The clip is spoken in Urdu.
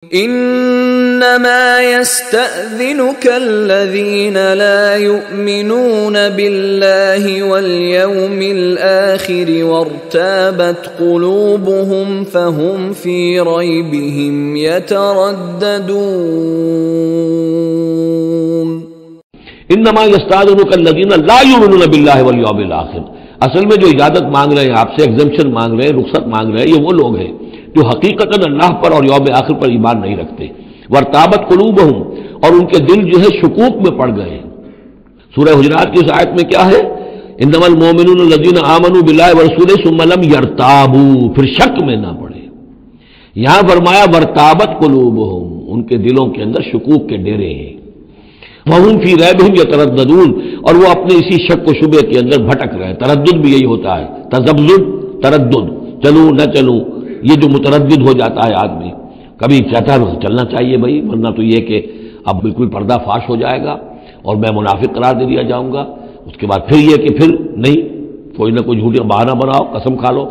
انما يستأذنك الذين لا يؤمنون بالله واليوم الآخر وارتابت قلوبهم فهم في ريبهم يترددون. انما يستأذنك الذين لا يؤمنون بالله واليوم الآخر، اصل میں جو اجازت مانگ رہے ہیں آپ سے، ایگزمپشن مانگ رہے ہیں، رخصت مانگ رہے ہیں، یہ وہ لوگ ہیں جو حقیقتاً اللہ پر اور یوم آخر پر ایمان نہیں رکھتے. وارتابت قلوبہم، اور ان کے دل جو ہے شکوک میں پڑ گئے ہیں. سورہ حجرات کی اس آیت میں کیا ہے؟ انما المؤمنون الذین آمنوا باللہ ورسولہ ثم لم یرتابوا، پھر شک میں نہ پڑے. یہاں فرمایا وارتابت قلوبہم، ان کے دلوں کے اندر شکوک کے ڈیرے ہیں. وہم فی ریبہم یترددون، اور وہ اپنے اسی شک و شبے کے اندر بھٹک رہے ہیں. تردد بھی یہی ہوتا ہے، تذبذب، تردد، چلوں نہ چلوں، یہ جو متردد ہو جاتا ہے آدمی، کبھی چاہتا ہے چلنا چاہیے بھائی، ورنہ تو یہ کہ اب بالکل پردہ فاش ہو جائے گا اور میں منافق قرار دے دیا جاؤں گا. اس کے بعد پھر یہ کہ پھر نہیں، کوئی نہ کوئی جھوٹی بہانہ بناؤ، قسم کھا لو.